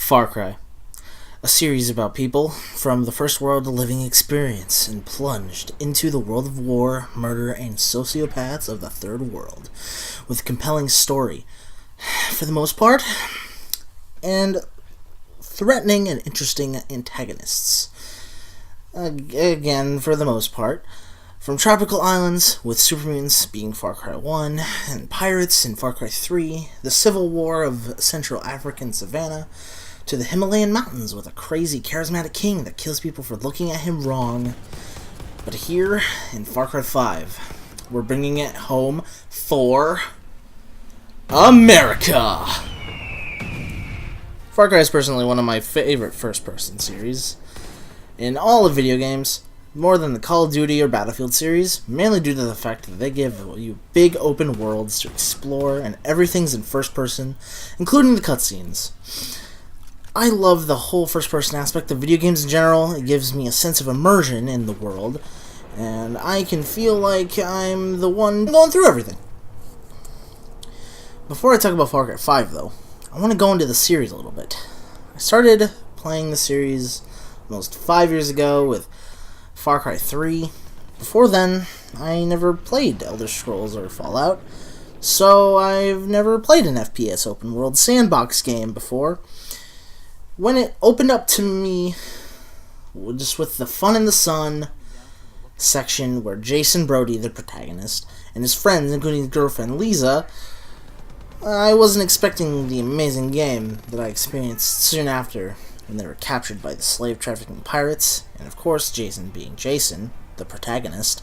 Far Cry, a series about people from the first world living experience and plunged into the world of war, murder, and sociopaths of the third world, with a compelling story, for the most part, and threatening and interesting antagonists. Again, for the most part. From tropical islands, with super mutants being Far Cry 1, and pirates in Far Cry 3, the civil war of Central African savannah, to the Himalayan mountains with a crazy, charismatic king that kills people for looking at him wrong. But here, in Far Cry 5, we're bringing it home for America! Far Cry is personally one of my favorite first-person series in all of video games, more than the Call of Duty or Battlefield series, mainly due to the fact that they give you big open worlds to explore and everything's in first person, including the cutscenes. I love the whole first person aspect of video games in general. It gives me a sense of immersion in the world, and I can feel like I'm the one going through everything. Before I talk about Far Cry 5 though, I want to go into the series a little bit. I started playing the series almost 5 years ago with Far Cry 3. Before then, I never played Elder Scrolls or Fallout, so I've never played an FPS open world sandbox game before. When it opened up to me, just with the fun in the sun section where Jason Brody, the protagonist, and his friends, including his girlfriend Lisa, I wasn't expecting the amazing game that I experienced soon after when they were captured by the slave trafficking pirates, and of course Jason being Jason, the protagonist.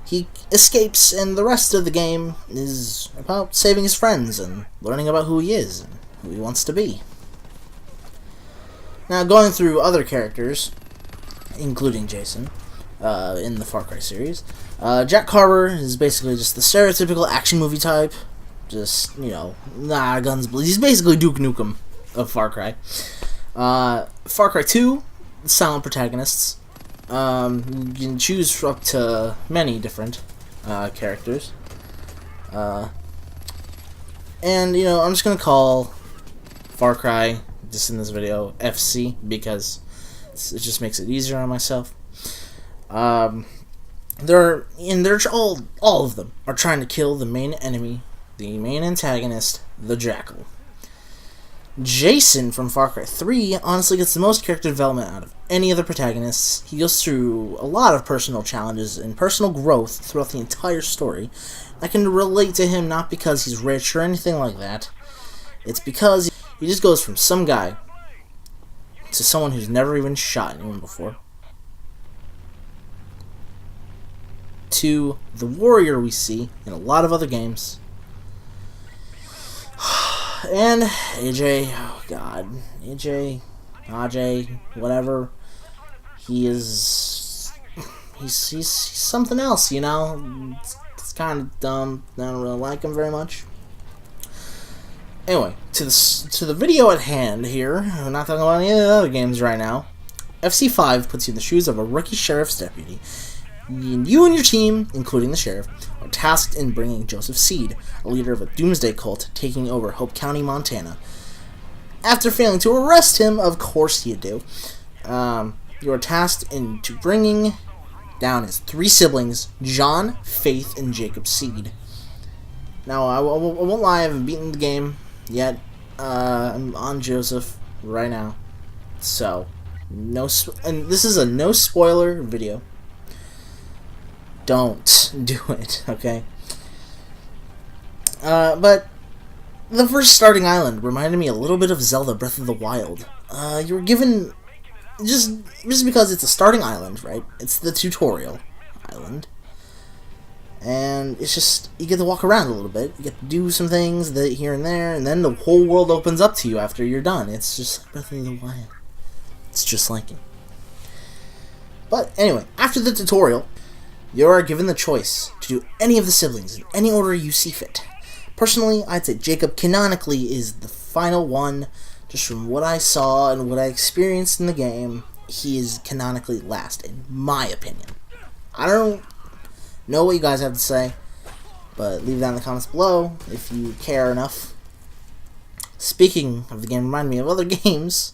He escapes, and the rest of the game is about saving his friends and learning about who he is and who he wants to be. Now, going through other characters, including Jason, in the Far Cry series, Jack Carver is basically just the stereotypical action movie type. Just, guns, he's basically Duke Nukem of Far Cry. Far Cry 2, silent protagonists. You can choose for up to many different characters. And, I'm just going to call Far Cry, just in this video, FC, because it just makes it easier on myself. All of them are trying to kill the main enemy, the main antagonist, the Jackal. Jason from Far Cry 3 honestly gets the most character development out of any other protagonists. He goes through a lot of personal challenges and personal growth throughout the entire story. I can relate to him not because he's rich or anything like that. It's because he just goes from some guy to someone who's never even shot anyone before, to the warrior we see in a lot of other games. And AJ, oh god, AJ, whatever, he's something else, It's kind of dumb. I don't really like him very much. Anyway, to the video at hand here. We're not talking about any of the other games right now. FC5 puts you in the shoes of a rookie sheriff's deputy. You and your team, including the sheriff, are tasked in bringing Joseph Seed, a leader of a doomsday cult, taking over Hope County, Montana. After failing to arrest him, of course you do, you are tasked into bringing down his three siblings, John, Faith, and Jacob Seed. Now, I won't lie, I haven't beaten the game yet. I'm on Joseph right now. So, and this is a no spoiler video. Don't do it, okay? But the first starting island reminded me a little bit of Zelda Breath of the Wild. You were given, just because it's a starting island, right? It's the tutorial island. And it's just, you get to walk around a little bit, you get to do some things here and there, and then the whole world opens up to you after you're done. It's just like Breath of the Wild. It's just like it. But anyway, after the tutorial, you are given the choice to do any of the siblings in any order you see fit. Personally, I'd say Jacob canonically is the final one. Just from what I saw and what I experienced in the game, he is canonically last, in my opinion. I don't know what you guys have to say, but leave that in the comments below if you care enough. Speaking of the game, remind me of other games.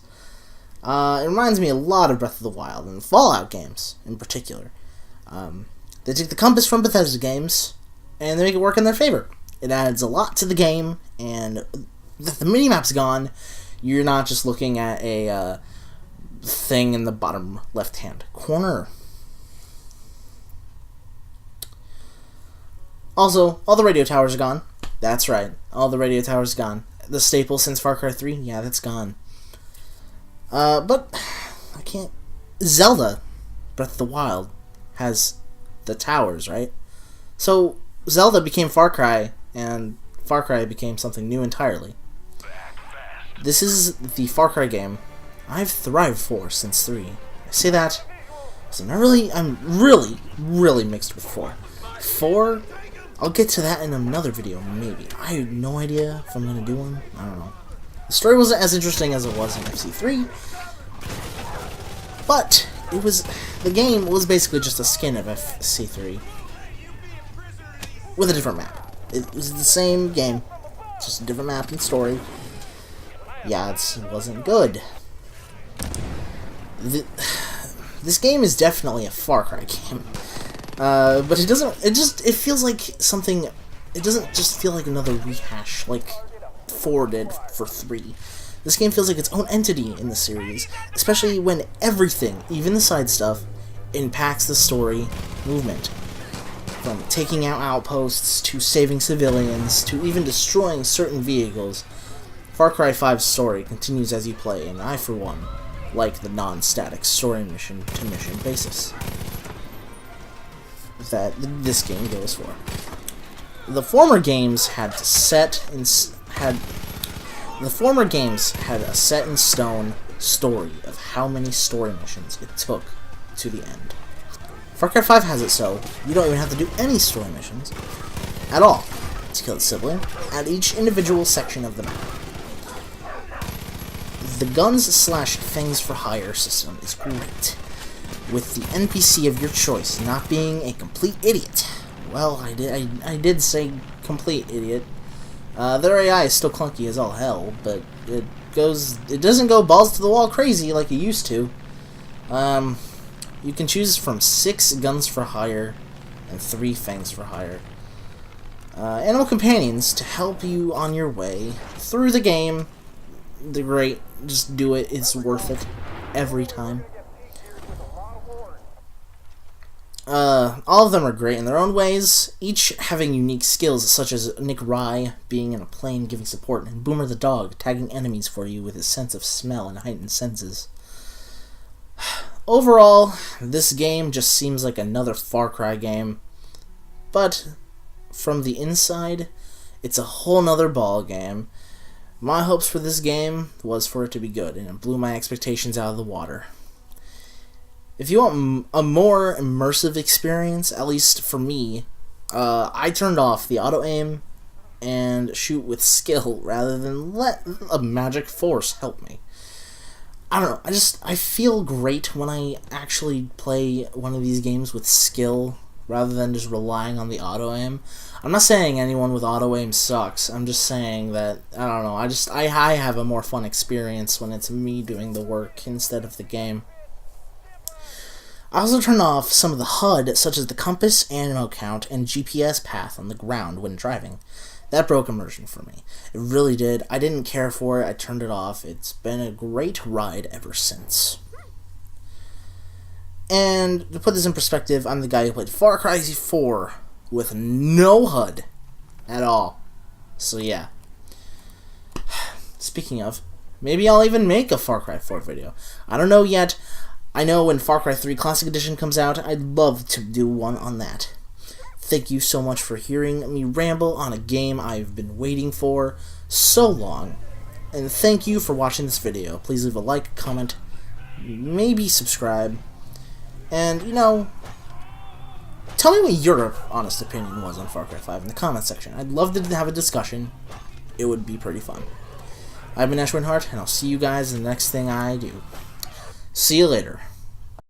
It reminds me a lot of Breath of the Wild and Fallout games in particular. They take the compass from Bethesda games and they make it work in their favor. It adds a lot to the game, and the minimap's gone. You're not just looking at a thing in the bottom left-hand corner. Also, all the radio towers are gone. That's right, all the radio towers are gone. The staple since Far Cry 3, yeah, that's gone. But I can't... Zelda, Breath of the Wild, has the towers, right? So Zelda became Far Cry, and Far Cry became something new entirely. This is the Far Cry game I've thrived for since 3. I say that because I'm really mixed with 4. 4, I'll get to that in another video, maybe. I have no idea if I'm going to do one. I don't know. The story wasn't as interesting as it was in FC3, but the game was basically just a skin of FC3 with a different map. It was the same game, just a different map and story. Yeah, it wasn't good. This game is definitely a Far Cry game, but it doesn't. It feels like something. It doesn't just feel like another rehash like 4 did for 3. This game feels like its own entity in the series, especially when everything, even the side stuff, impacts the story movement. From taking out outposts, to saving civilians, to even destroying certain vehicles, Far Cry 5's story continues as you play, and I, for one, like the non-static story mission-to-mission basis that this game goes for. The former games had a set-in-stone story of how many story missions it took to the end. Far Cry 5 has it so you don't even have to do any story missions at all to kill a sibling at each individual section of the map. The guns/things for hire system is great, with the NPC of your choice not being a complete idiot. Well, I did say complete idiot. Their AI is still clunky as all hell, but it doesn't go balls to the wall crazy like it used to. You can choose from 6 guns for hire and 3 fangs for hire. Animal companions to help you on your way through the game. They're great. Just do it. It's worth it every time. All of them are great in their own ways, each having unique skills such as Nick Rye being in a plane giving support, and Boomer the dog tagging enemies for you with his sense of smell and heightened senses. Overall, this game just seems like another Far Cry game, but from the inside, it's a whole nother ball game. My hopes for this game was for it to be good, and it blew my expectations out of the water. If you want a more immersive experience, at least for me, I turned off the auto-aim and shoot with skill rather than let a magic force help me. I don't know, I feel great when I actually play one of these games with skill rather than just relying on the auto-aim. I'm not saying anyone with auto-aim sucks, I'm just saying that, I don't know, I have a more fun experience when it's me doing the work instead of the game. I also turned off some of the HUD, such as the compass, ammo count, and GPS path on the ground when driving. That broke immersion for me. It really did. I didn't care for it. I turned it off. It's been a great ride ever since. And to put this in perspective, I'm the guy who played Far Cry 4 with no HUD at all. So yeah. Speaking of, maybe I'll even make a Far Cry 4 video. I don't know yet. I know when Far Cry 3 Classic Edition comes out, I'd love to do one on that. Thank you so much for hearing me ramble on a game I've been waiting for so long. And thank you for watching this video. Please leave a like, comment, maybe subscribe. And, you know, tell me what your honest opinion was on Far Cry 5 in the comment section. I'd love to have a discussion. It would be pretty fun. I've been Ash Winhart, and I'll see you guys in the next thing I do. See you later.